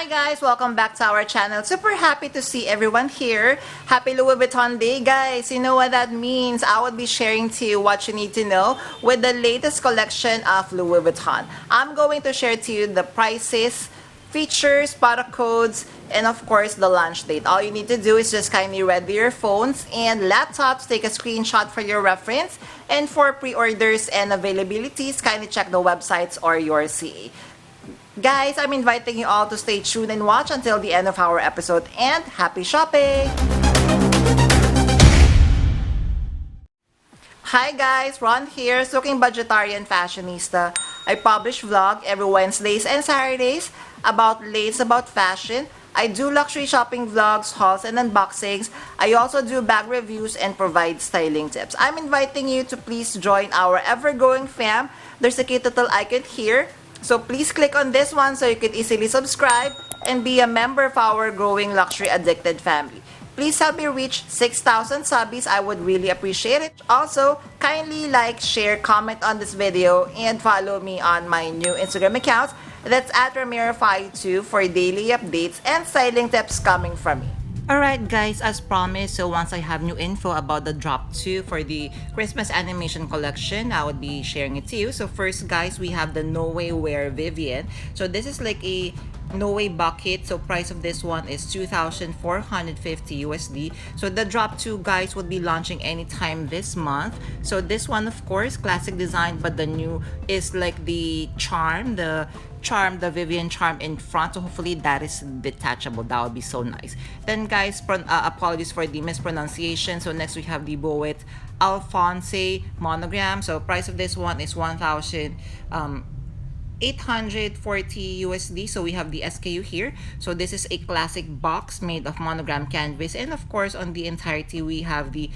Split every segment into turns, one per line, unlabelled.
Hi guys! Welcome back to our channel. Super happy to see everyone here. Happy Louis Vuitton Day, guys! You know what that means. I will be sharing to you what you need to know with the latest collection of Louis Vuitton. I'm going to share to you the prices, features, product codes, and of course the launch date. All you need to do is just kindly ready your phones and laptops, take a screenshot for your reference, and for pre-orders and availabilities, kindly check the websites or your CA. Guys, I'm inviting you all to stay tuned and watch until the end of our episode, and happy shopping! Hi guys, Ron here, Looking Budgetarian Fashionista. I publish vlog every Wednesdays and Saturdays about latest about fashion. I do luxury shopping vlogs, hauls, and unboxings. I also do bag reviews and provide styling tips. I'm inviting you to please join our ever-growing fam. There's a cute little icon here. So please click on this one so you can easily subscribe and be a member of our growing luxury addicted family. Please help me reach 6,000 subbies. I would really appreciate it. Also, kindly like, share, comment on this video, and follow me on my new Instagram account. That's at Ramiro52 for daily updates and styling tips coming from me. Alright guys, as promised, so once I have new info about the drop 2 for the Christmas animation collection, I would be sharing it to you. So first guys, we have the No Way Wear Vivian. So this is like a No Way bucket. So price of this one is 2,450 USD. So the drop 2 guys would be launching anytime this month. So this one of course, classic design, but the new is like the the Vivian charm in front, so hopefully that is detachable. That would be so nice. Then guys, apologies for the mispronunciation. So next we have the Boet Alphonse monogram. So price of this one is 1,840 USD. So we have the SKU here. So this is a classic box made of monogram canvas, and of course on the entirety we have the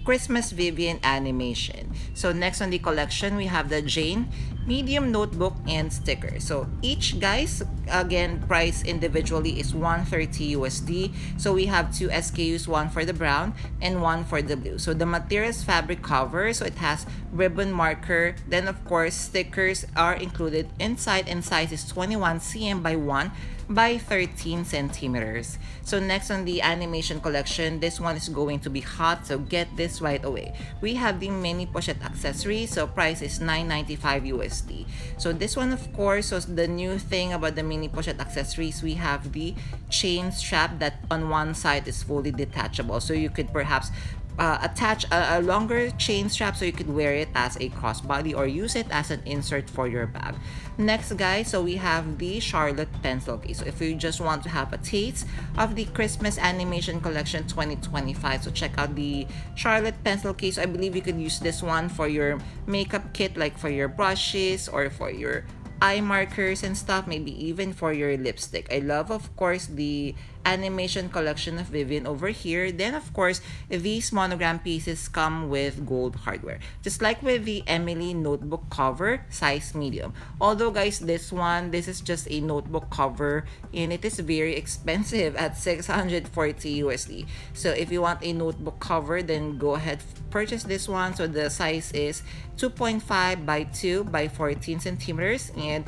Christmas Vivian animation. So next on the collection, we have the Jane medium notebook and sticker. So each guys, again, price individually is 130 USD. So we have two SKUs, one for the brown and one for the blue. So the material is fabric cover, so it has ribbon marker. Then of course, stickers are included inside, and size is 21 cm by 1 by 13 centimeters. So next on the animation collection, this one is going to be hot, so get this right away. We have the mini pochette accessory, so price is 995 USD. So this one of course, so the new thing about the mini pochette accessories, we have the chain strap that on one side is fully detachable, so you could perhaps attach a longer chain strap so you could wear it as a crossbody or use it as an insert for your bag. Next guys, so we have the Charlotte pencil case. So if you just want to have a taste of the Christmas animation collection 2025, so check out the Charlotte pencil case. I believe you could use this one for your makeup kit, like for your brushes or for your eye markers and stuff, maybe even for your lipstick. I love of course the animation collection of Vivian over here. Then of course these monogram pieces come with gold hardware, just like with the Emily notebook cover, size medium. Although guys, this is just a notebook cover and it is very expensive at 640 USD. So if you want a notebook cover, then go ahead, purchase this one. So the size is 2.5 by 2 by 14 centimeters, and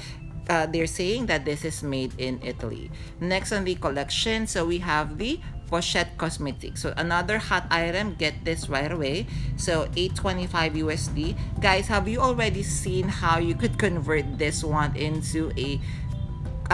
they're saying that this is made in Italy. Next on the collection, so we have the Pochette Cosmetics. So another hot item, get this right away. So 825 USD. Guys, have you already seen how you could convert this one into a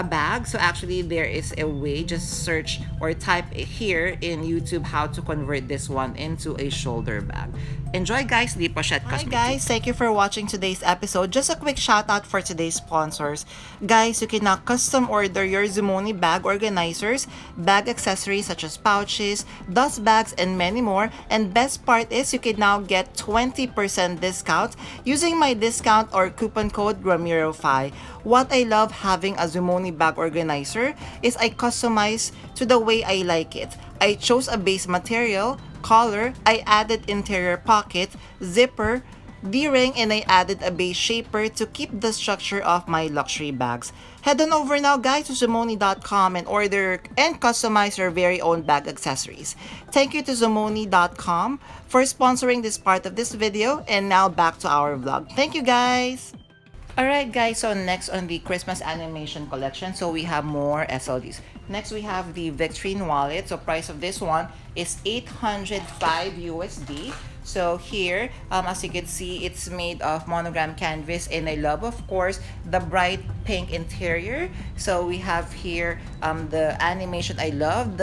bag? So actually there is a way, just search or type here in YouTube how to convert this one into a shoulder bag. Enjoy guys, the Pochette Cosmetics. Hi guys, thank you for watching today's episode. Just a quick shout out for today's sponsors. Guys, you can now custom order your Zumoni bag organizers, bag accessories such as pouches, dust bags, and many more. And best part is you can now get 20% discount using my discount or coupon code Ramiro5. What I love having a Zumoni bag organizer is I customize to the way I like it. I chose a base material, color, I added interior pocket, zipper, D-ring, and I added a base shaper to keep the structure of my luxury bags. Head on over now guys to Zumoni.com and order and customize your very own bag accessories. Thank you to Zumoni.com for sponsoring this part of this video, and now back to our vlog. Thank you guys! Alright guys, so next on the Christmas animation collection, so we have more SLGs. Next we have the Victorine wallet. So price of this one is 805 USD. So here, as you can see, it's made of monogram canvas, and I love, of course, the bright pink interior. So we have here the animation. I love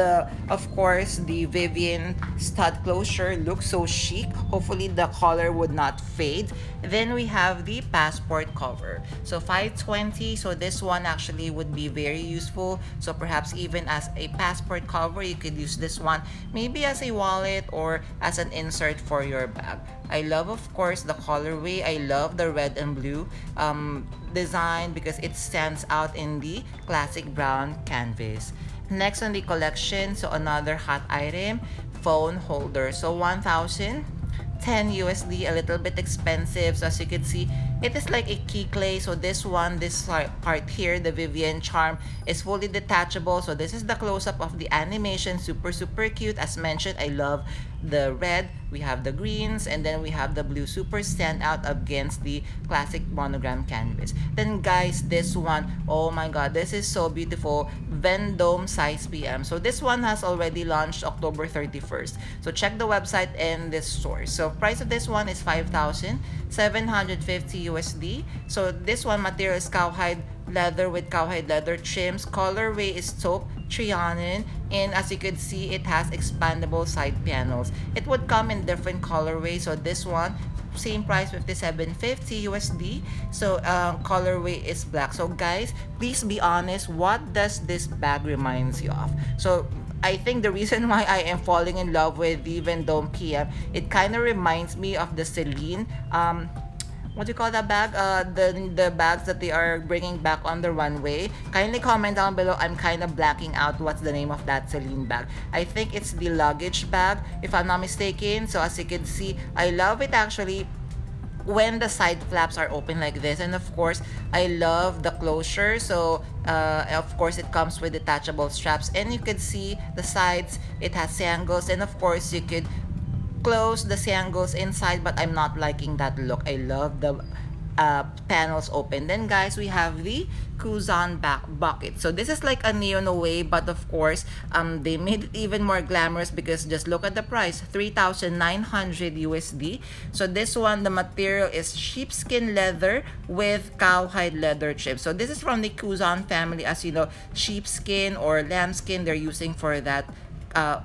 of course, the Vivian stud closure looks so chic. Hopefully the color would not fade. Then we have the passport cover. So 520. So this one actually would be very useful. So perhaps even as a passport cover, you could use this one maybe as a wallet or as an insert for your bag. I love, of course, the colorway. I love the red and blue design because it stands out in the classic brown canvas. Next on the collection, so another hot item, phone holder. So 1,010 USD, a little bit expensive. So as you can see, it is like a key clay. So this part here, the Vivian charm, is fully detachable. So this is the close-up of the animation. Super cute. As mentioned, I love the red, we have the greens, and then we have the blue. Super stand out against the classic monogram canvas. Then guys, this one, oh my god, this is so beautiful. Vendome size PM. So this one has already launched October 31st. So check the website and this source. So price of this one is 5,750 USD. So this one material is cowhide leather with cowhide leather trims. Colorway is taupe Trianon, and as you can see, it has expandable side panels. It would come in different colorways. So this one, same price, 5750 USD. So colorway is black. So guys, please be honest, what does this bag reminds you of? So I think the reason why I am falling in love with the Vendome PM, it kind of reminds me of the Celine what do you call that bag? The bags that they are bringing back on the runway. Kindly comment down below. I'm kind of blacking out what's the name of that Celine bag. I think it's the luggage bag, if I'm not mistaken. So as you can see, I love it actually when the side flaps are open like this. And of course, I love the closure. So of course, it comes with detachable straps, and you can see the sides. It has sangles, and of course, you could close the sangles inside, but I'm not liking that look. I love the panels open. Then guys, we have the Kuzan back bucket. So this is like a neon away, but of course they made it even more glamorous because just look at the price, 3,900 USD. So this one, the material is sheepskin leather with cowhide leather trim. So this is from the Kuzan family. As you know, sheepskin or lambskin they're using for that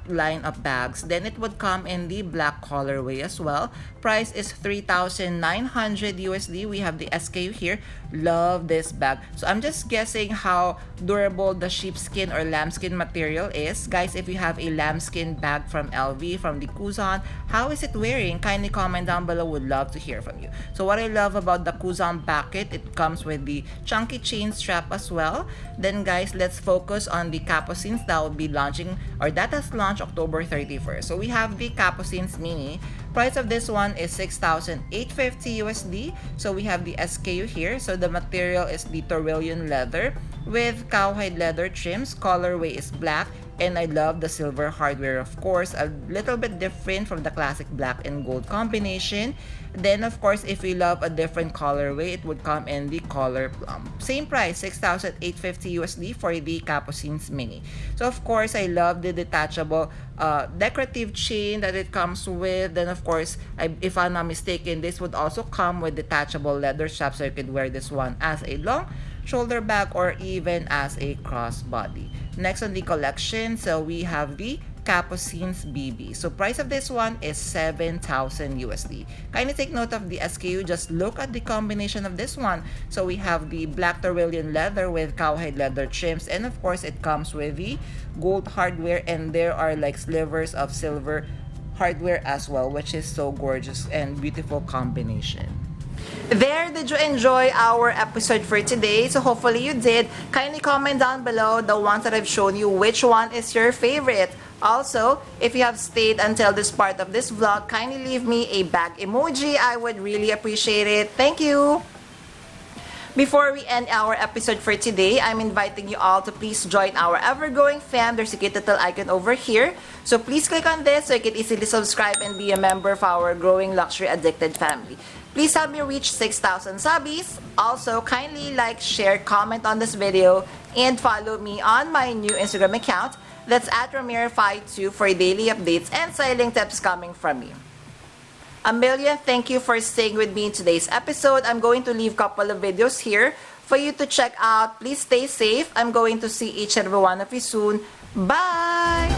line of bags. Then it would come in the black colorway as well. Price is 3,900 USD. We have the SKU here. Love this bag. So I'm just guessing how durable the sheepskin or lambskin material is. Guys, if you have a lambskin bag from LV, from the Kuzan, how is it wearing? Kindly comment down below. Would love to hear from you. So what I love about the Kuzan bucket, it comes with the chunky chain strap as well. Then guys, let's focus on the capucines that will be launching, or that has launched October 31st. So we have the capucines mini. Price of this one is 6,850 USD. So we have the SKU here. So the material is the Tyrolean leather with cowhide leather trims. Colorway is black, and I love the silver hardware, of course, a little bit different from the classic black and gold combination. Then of course, if you love a different colorway, it would come in the color plum. Same price, 6,850 USD for the Capucines mini. So of course, I love the detachable decorative chain that it comes with. Then of course, if I'm not mistaken, this would also come with detachable leather straps, so you could wear this one as a long shoulder bag or even as a crossbody. Next on the collection, so we have the Capucines BB. So price of this one is 7,000 USD. Kindly take note of the SKU. Just look at the combination of this one. So we have the black Tyrolean leather with cowhide leather trims, and of course it comes with the gold hardware, and there are like slivers of silver hardware as well, which is so gorgeous and beautiful combination. There, did you enjoy our episode for today? So hopefully you did. Kindly comment down below the ones that I've shown you, which one is your favorite. Also, if you have stayed until this part of this vlog, kindly leave me a bag emoji. I would really appreciate it. Thank you. Before we end our episode for today, I'm inviting you all to please join our ever-growing fam. There's a cute little icon over here. So please click on this so you can easily subscribe and be a member of our growing luxury addicted family. Please help me reach 6,000 subbies. Also, kindly like, share, comment on this video, and follow me on my new Instagram account. That's at Ramir52 for daily updates and styling tips coming from me. A million thank you for staying with me in today's episode. I'm going to leave a couple of videos here for you to check out. Please stay safe. I'm going to see each and every one of you soon. Bye!